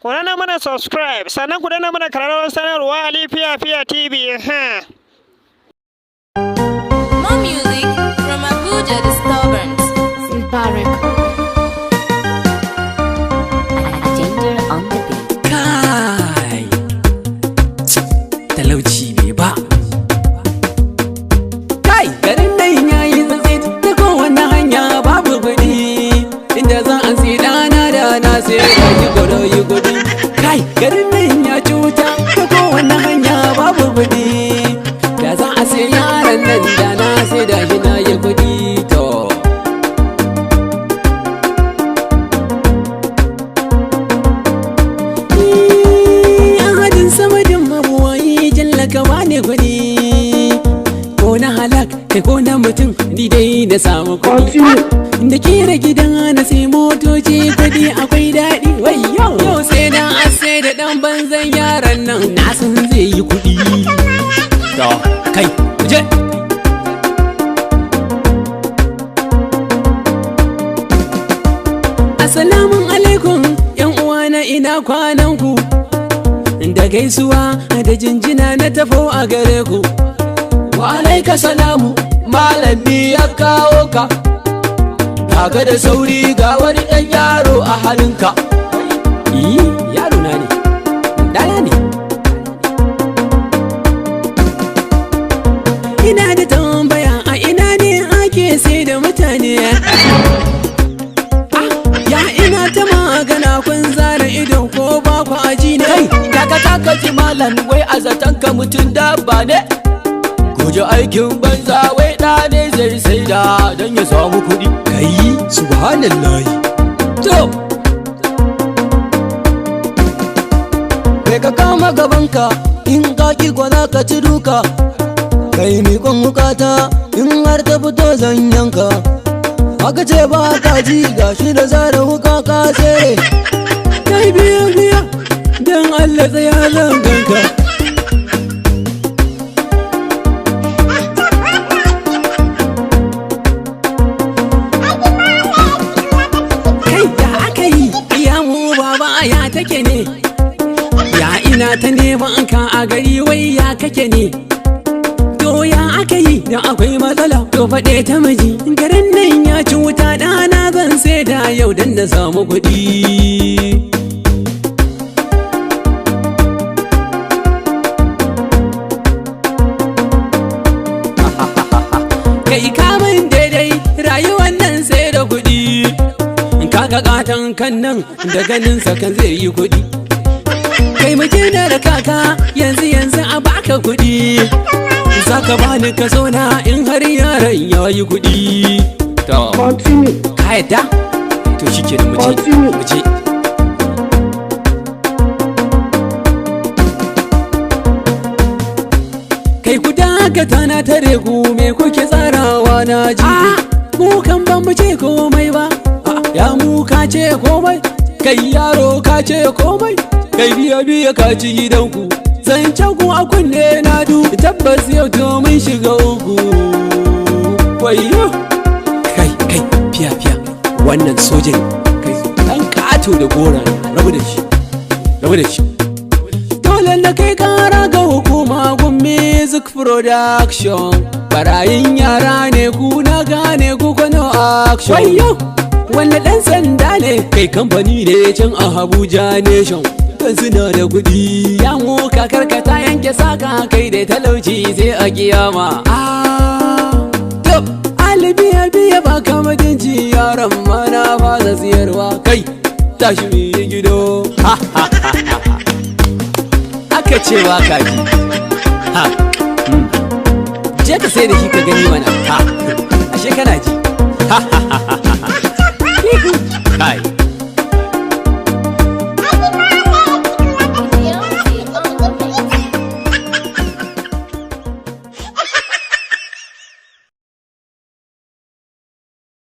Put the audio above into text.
ku dana mana subscribe sannan ku dana mana kararrawar sanarwa Ali Fiya TV. More music from Abuja Disturbance. Mubarak. Ginger on the beat. Kai talauci bai ba. Kai garin nan yayi tsatsai ta kowane hanya babu kuɗi, inda za a sai ɗana da na sai da yi gudu. Kai garin nan ya cuta ta kowane hanya babu kuɗi, da za a sai yaran nan da na sai da shi na yi kuɗi. To ka bani kuɗi ko na halak kai ko na mutum, ni dai da samu kuɗi da kera gidan na sai motoci, kuɗi akwai daɗi. Wai yau sai na ase da ɗan banzan yaran nan na san zai yi kuɗi. To kai je assalamun alaikum yan uwana, ina kwanan ku? Da gaisuwa da jinjina na tafo a gare ku. Wa alaika salamu, malami ya kawo ka, kaga da sauri ga wani ɗan yaro a hannunka. Yaro na ne, ɗana ne. Ina da tambaya, a ina ne ake sai da mutane? Ya ina ta magana kun zara ido ko ba ku aji ne? Ka ji malam, wai a zaton ka mutum dabba ne? Guje aikin banza, wai ɗa ne zai saida don ya samu kuɗi. Kai subhanallahi. To kai ka kama gabanka, in ka ki za ka ci duka. Kai miƙon wukata, in har ta fito zan yanka. Aka ce ba ka ji, gashi da zara wuka ka tsere. Kai biya don Allah tsaya zan ganka. Kai da aka yi iya mu baba ya take ne? Ya ina ta neman ka a gari, wai ya kake ne? To ya aka yi da akwai matsala, to faɗe ta miji. Garin nan ya ci wuta, ɗana zan sai da yau don na samu kuɗi. Kai kamun daidai rayuwar nan sai da kuɗi, kaga katon kan nan da ganin sa kan zai yi kuɗi. Kai muke da kaka yanzu a baka kuɗi, zaka bani kaso na in har yaran ya yi kuɗi. To ka yadda? To shikenan mu je. Kai ku dakata na tare ku, me kuke tsarawa na ji? Mu kan ban mu ce komai ba, ya mu ka ce komai. Kai yaro ka ce komai, kai biya ka ci gidanku. Zancen ku a kunne na du, tabbas yau to mun shiga uku. Wayo kai fiya wannan sojan kai ɗan kato da gora, rabu da shi. Dole na kai kara ga hukuma gun music production. Barayin yara ne ku, na gane ku kwano action. Wayo wanne ɗan sanda ne? Kai kamfani ne can a Abuja Nation. Kan suna da kuɗi, ya mu kakarkata yanke saka, kai da talauci sai a kiyama. To alibiya ba ka mutunci, yaran mana fasa siyarwa. Kai tashi mu yi gido. Aka ce ba ka ji, je ka sai da shi ka gani mana. Ashe kana ji.